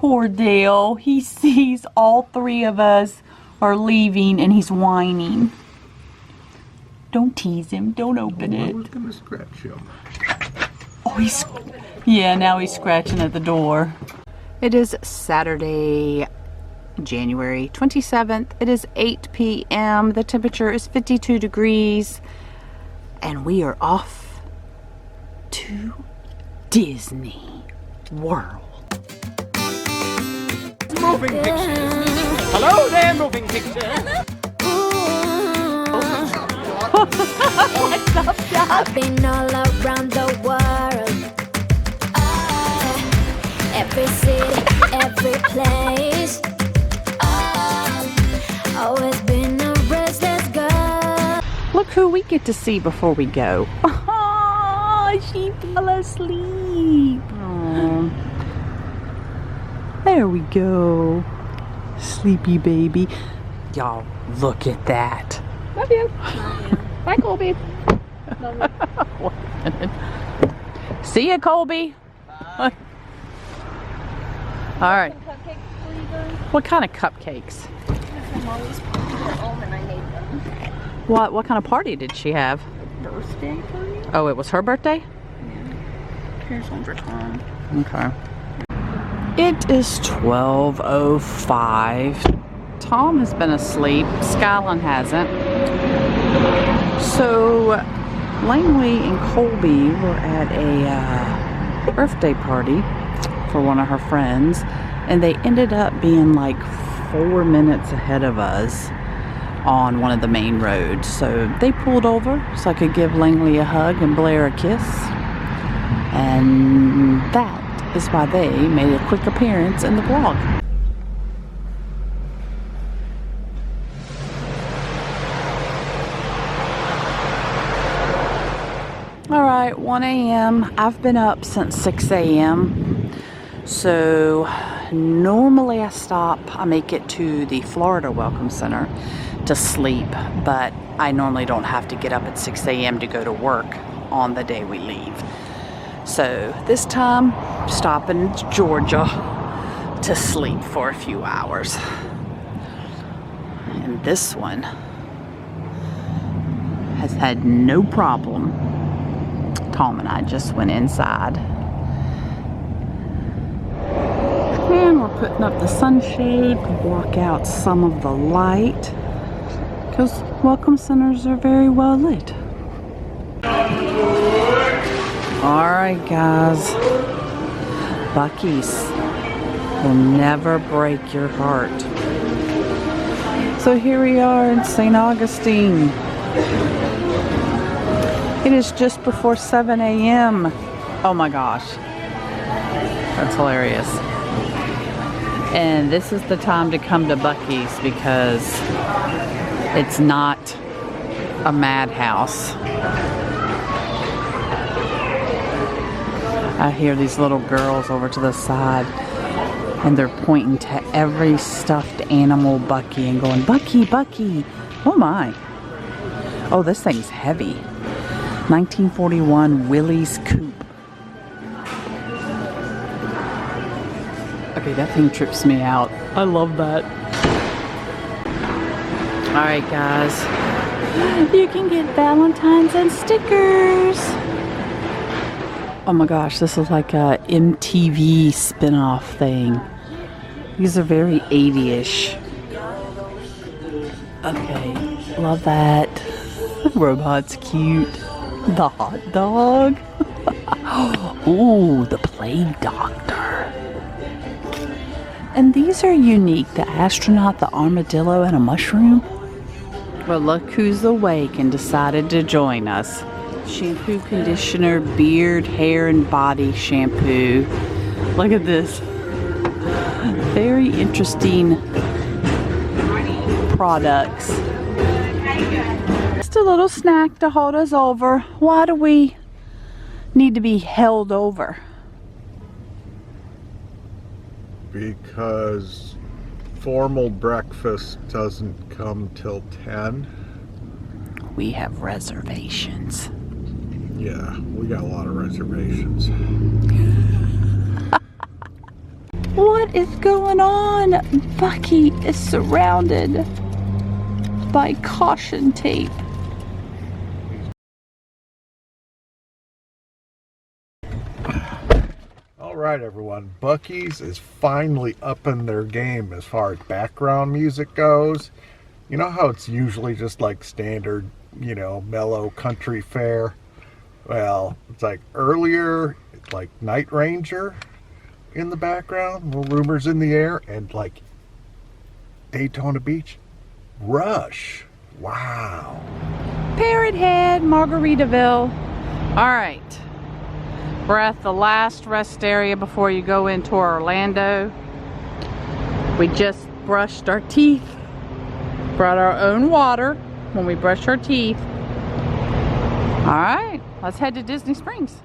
Poor Dale. He sees all three of us are leaving and he's whining. Don't tease him. Don't open it. I was gonna scratch him. Oh, yeah, now he's scratching at the door. It is Saturday, January 27th. It is 8 p.m. The temperature is 52 degrees. And we are off to Disney World. Moving pictures. Hello there, moving pictures. What's up, Doc? I've been all around the world. Every city, every place. Always been a restless girl. Look who we get to see before we go. Oh, she fell asleep. Oh. There we go. Sleepy baby. Y'all, look at that. Love you. Bye, Colby. Love you. See ya, Colby. All right. What kind of cupcakes? What kind of party did she have? Birthday party? Oh, it was her birthday? Yeah. Here's one for Tom. Okay. It is 12:05. Tom has been asleep. Skylan hasn't. So, Langley and Colby were at a birthday party for one of her friends, and they ended up being like 4 minutes ahead of us on one of the main roads. So they pulled over so I could give Langley a hug and Blair a kiss. And that is why they made a quick appearance in the vlog. Alright, 1 a.m. I've been up since 6 a.m. So normally I stop, I make it to the Florida Welcome Center to sleep, but I normally don't have to get up at 6 a.m. to go to work on the day we leave. So this time, stopping in Georgia to sleep for a few hours. And this one has had no problem. Tom and I just went inside. And we're putting up the sunshade to block out some of the light, because welcome centers are very well lit. Alright guys, Buc-ee's will never break your heart. So here we are in St. Augustine. It is just before 7 a.m. Oh my gosh, that's hilarious. And this is the time to come to Buc-ee's because it's not a madhouse. I hear these little girls over to the side and they're pointing to every stuffed animal Buc-ee and going, Buc-ee, Buc-ee. Oh my. Oh, this thing's heavy. 1941 Willie's Coupe. Okay, that thing trips me out. I love that. Alright guys, you can get Valentine's and stickers. Oh my gosh, this is like a MTV spin-off thing. These are very 80-ish. Okay, love that. The robot's cute. The hot dog. Ooh, the plague doctor. And these are unique. The astronaut, the armadillo, and a mushroom. Well, look who's awake and decided to join us. Shampoo, conditioner, beard, hair, and body shampoo. Look at this. Very interesting products. Just a little snack to hold us over. Why do we need to be held over? Because formal breakfast doesn't come till 10. We have reservations. Yeah, we got a lot of reservations. What is going on? Buc-ee is surrounded by caution tape. All right, everyone. Buc-ee's is finally upping their game as far as background music goes. You know how it's usually just like standard, you know, mellow country fare? Well, it's like earlier, it's like Night Ranger in the background, little rumors in the air, and like Daytona Beach, Rush. Wow. Parrot Head, Margaritaville. All right. We're at the last rest area before you go into Orlando. We just brushed our teeth. Brought our own water when we brush our teeth. All right, let's head to Disney Springs.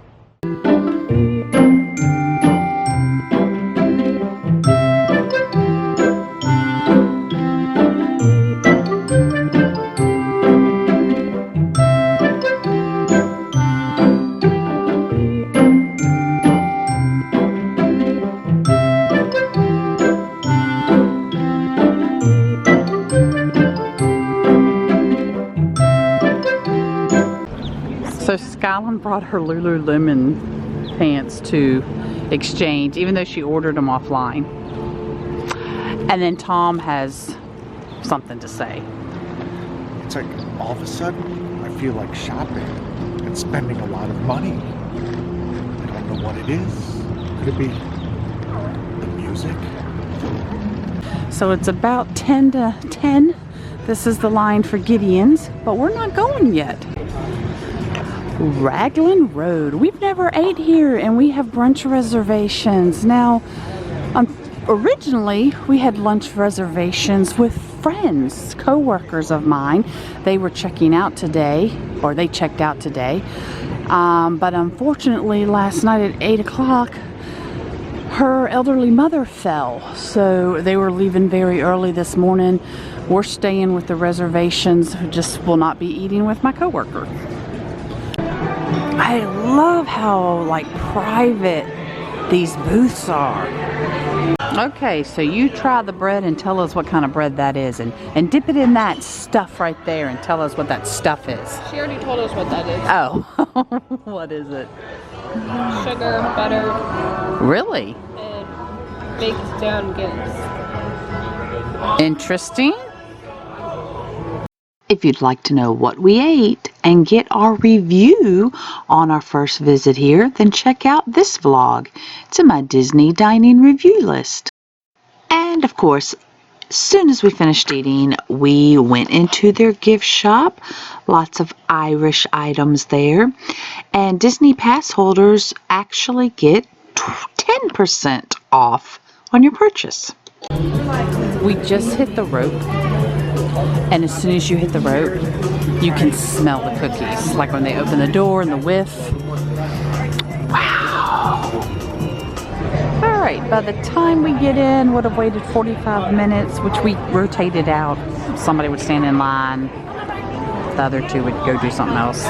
So Skylan brought her Lululemon pants to exchange, even though she ordered them offline. And then Tom has something to say. It's like all of a sudden I feel like shopping and spending a lot of money. I don't know what it is. Could it be the music? So it's about 10 to 10. This is the line for Gideons, but we're not going yet. Raglan Road. We've never ate here and we have brunch reservations. Now, originally we had lunch reservations with friends, co-workers of mine. They were checking out today, or they checked out today. But unfortunately last night at 8 o'clock, her elderly mother fell. So they were leaving very early this morning. We're staying with the reservations, just will not be eating with my co-worker. I love how like private these booths are. Okay, so you try the bread and tell us what kind of bread that is, and dip it in that stuff right there and tell us what that stuff is. She already told us what that is. Oh, what is it? Sugar, butter, Really? and baked down Gibbs. Interesting. If you'd like to know what we ate and get our review on our first visit here, then check out this vlog. It's in my Disney dining review list. And of course, as soon as we finished eating, we went into their gift shop. Lots of Irish items there. And Disney pass holders actually get 10% off on your purchase. We just hit the rope. And as soon as you hit the rope, you can smell the cookies. Like when they open the door and the whiff. Wow. All right, by the time we get in, would have waited 45 minutes, which we rotated out. Somebody would stand in line. The other two would go do something else.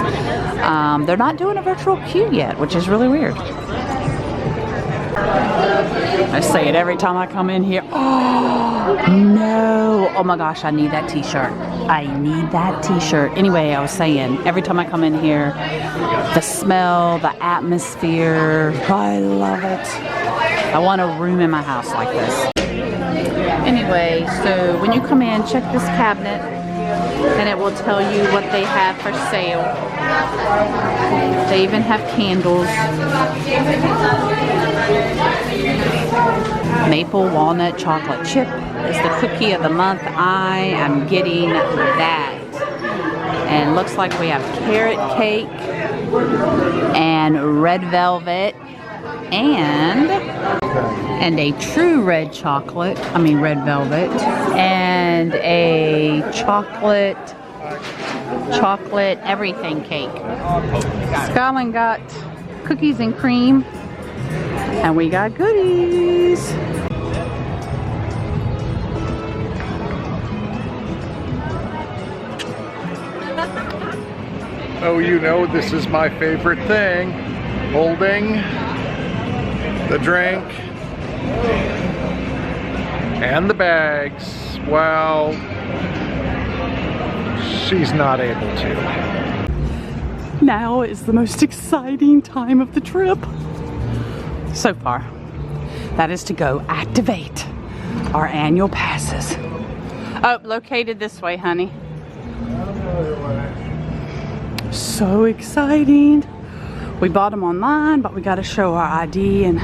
They're not doing a virtual queue yet, which is really weird. I say it every time I come in here. Oh, no. Oh my gosh, I need that t-shirt. I need that t-shirt. Anyway, I was saying, every time I come in here, the smell, the atmosphere, I love it. I want a room in my house like this. Anyway, so when you come in, check this cabinet and it will tell you what they have for sale. They even have candles. Maple walnut chocolate chip is the cookie of the month. I am getting that. And looks like we have carrot cake and red velvet and a true red velvet and a chocolate everything cake. Skylan got cookies and cream and we got goodies. Oh, you know, this is my favorite thing. Holding the drink And the bags, well, she's not able to. Now is the most exciting time of the trip so far. That is to go activate our annual passes. Oh, located this way, honey. So exciting. We bought them online, but we got to show our ID and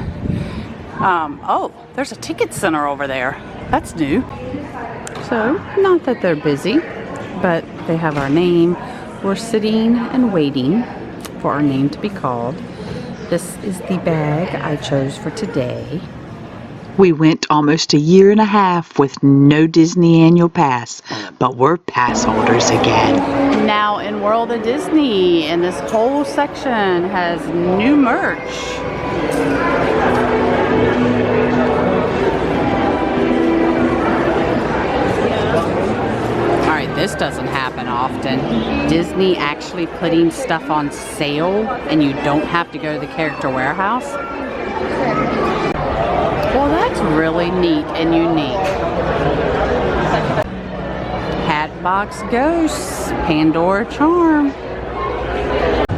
oh, there's a ticket center over there. That's new. So, not that they're busy, but they have our name. We're sitting and waiting for our name to be called. This is the bag I chose for today. We went almost a year and a half with no Disney annual pass, but we're pass holders again. Now in World of Disney, and this whole section has new merch. Alright, this doesn't happen often. Disney actually putting stuff on sale and you don't have to go to the character warehouse. Well, that's really neat and unique. Hatbox Ghosts, Pandora Charm.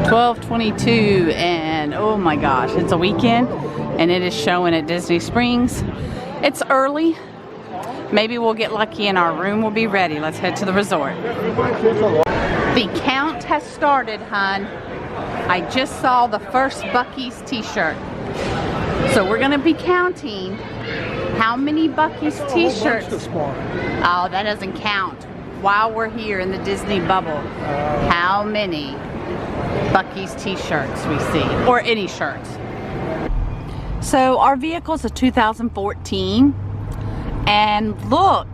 12/22, and oh my gosh, it's a weekend and it is showing at Disney Springs. It's early. Maybe we'll get lucky and our room will be ready. Let's head to the resort. The count has started, hon. I just saw the first Buc-ee's t-shirt. So we're gonna be counting how many Buc-ee's t-shirts. Oh, that doesn't count. While we're here in the Disney bubble, how many Buc-ee's t-shirts we see, or any shirts. So our vehicle's a 2014, and look,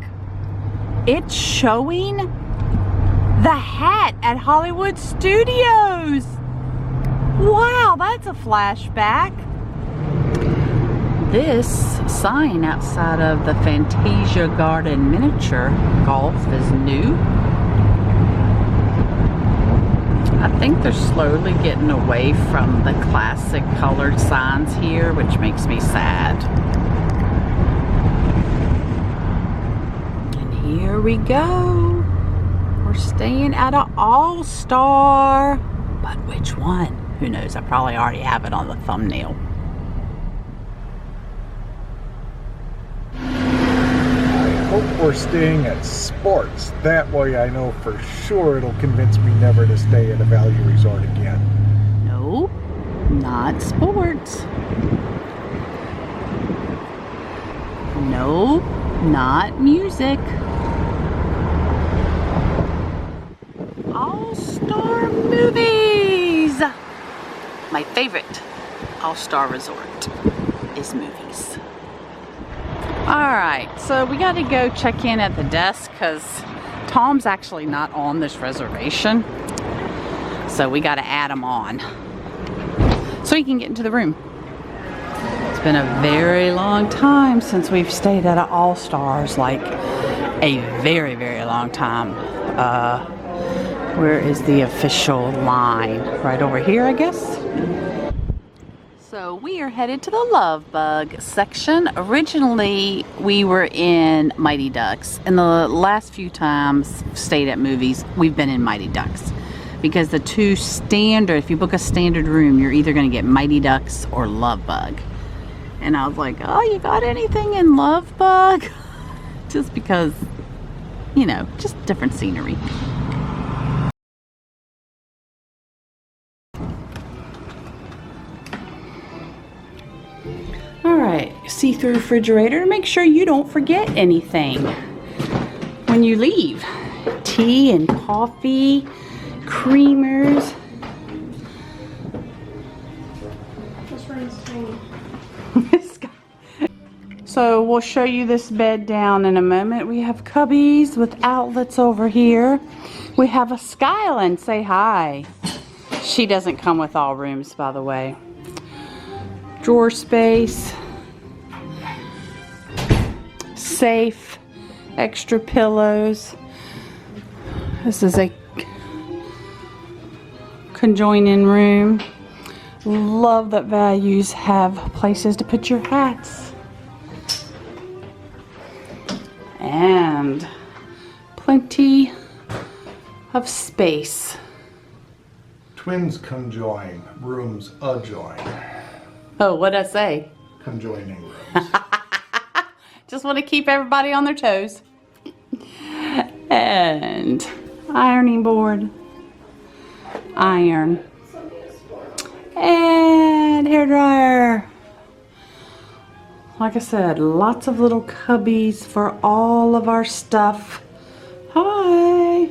it's showing the hat at Hollywood Studios. Wow, that's a flashback. This sign outside of the Fantasia Garden Miniature Golf is new. I think they're slowly getting away from the classic colored signs here, which makes me sad. And here we go. We're staying at an All-Star. But which one? Who knows? I probably already have it on the thumbnail. I hope we're staying at Sports. That way I know for sure it'll convince me never to stay at a value resort again. No, not Sports. No, not music. All-Star Movies. My favorite All-Star resort is movies. Alright, so we got to go check in at the desk because Tom's actually not on this reservation. So we got to add him on so he can get into the room. It's been a very long time since we've stayed at an All-Stars, like a very, very long time. Where is the official line? Right over here, I guess. So we are headed to the Love Bug section. Originally, we were in Mighty Ducks. And the last few times stayed at movies, we've been in Mighty Ducks. Because the two standard, if you book a standard room, you're either going to get Mighty Ducks or Love Bug. And I was like, oh, you got anything in Love Bug? Just because, you know, just different scenery. Alright, see-through refrigerator to make sure you don't forget anything when you leave. Tea and coffee, creamers. This room's tiny. So we'll show you this bed down in a moment. We have cubbies with outlets over here. We have a Skylan. Say hi. She doesn't come with all rooms, by the way. Drawer space. Safe. Extra pillows. This is a conjoining room. Love that values have places to put your hats. And plenty of space. Twins conjoin, rooms adjoin. Oh, what'd I say? Conjoining rooms. Just want to keep everybody on their toes. And ironing board. Iron. And hairdryer. Like I said, lots of little cubbies for all of our stuff. Hi!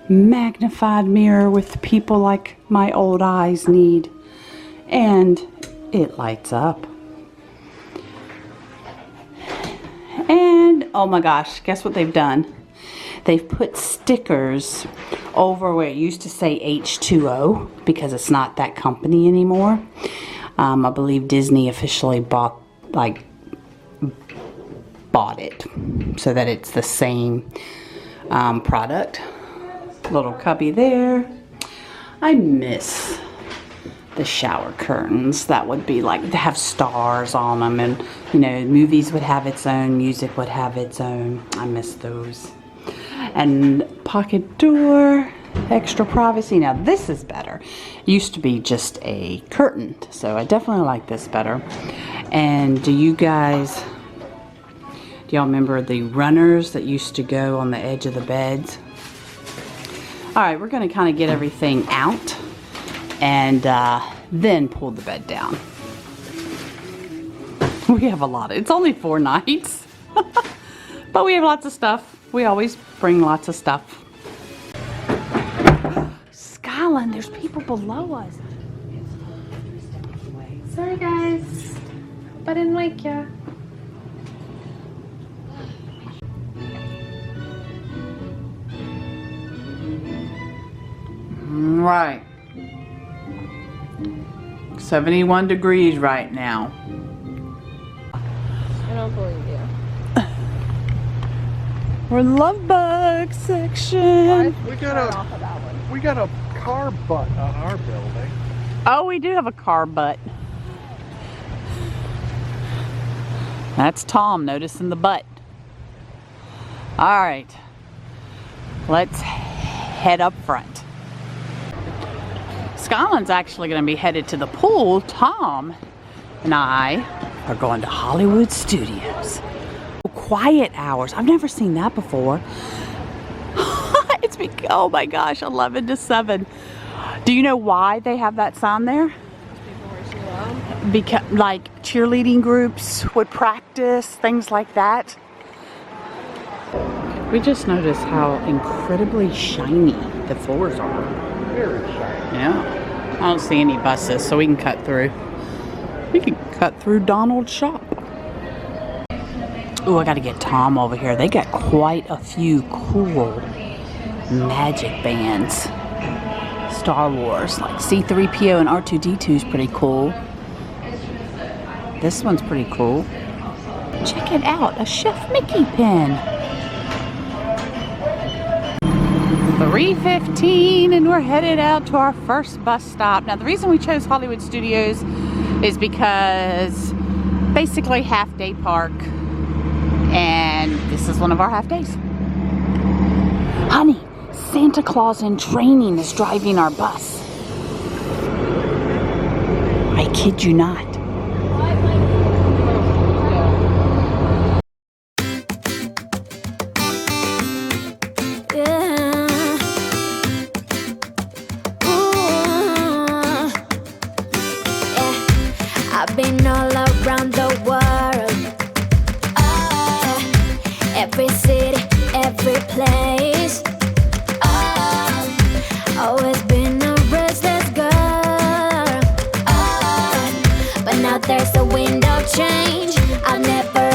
Magnified mirror with people like my old eyes need. And it lights up. And oh my gosh, guess what they've done? They've put stickers over where it used to say H2O because it's not that company anymore. I believe Disney officially bought it so that it's the same product. Little cubby there. I miss the shower curtains. That would be like, they have stars on them, and you know, movies would have its own, music would have its own. I miss those. And pocket door, extra privacy. Now this is better. Used to be just a curtain, so I definitely like this better. And do y'all remember the runners that used to go on the edge of the beds? All right, we're gonna kind of get everything out and then pull the bed down. We have a lot. It's only 4 nights, but we have lots of stuff. We always bring lots of stuff. Skylan, there's people below us. Sorry guys. Hope I didn't wake ya. Right. 71 degrees right now. I don't believe you. We're love bug section. We got a car butt on our building. Oh, we do have a car butt. That's Tom noticing the butt. All right, let's head up front. Skylan's actually going to be headed to the pool. Tom and I are going to Hollywood Studios. Quiet hours. I've never seen that before. It's oh my gosh, 11 to 7. Do you know why they have that sign there? Because like cheerleading groups would practice, things like that. We just noticed how incredibly shiny the floors are. Very shiny. Yeah. I don't see any buses, so we can cut through. We can cut through Donald's shop. Oh, I gotta get Tom over here. They got quite a few cool magic bands. Star Wars, like C-3PO and R2-D2 is pretty cool. This one's pretty cool. Check it out, a Chef Mickey pin. 3:15 and we're headed out to our first bus stop. Now the reason we chose Hollywood Studios is because basically half-day park, and this is one of our half days. Honey, Santa Claus in training is driving our bus. I kid you not. I've been all around the world, every city, every place. Always been a restless girl, but now there's a wind of change. I've never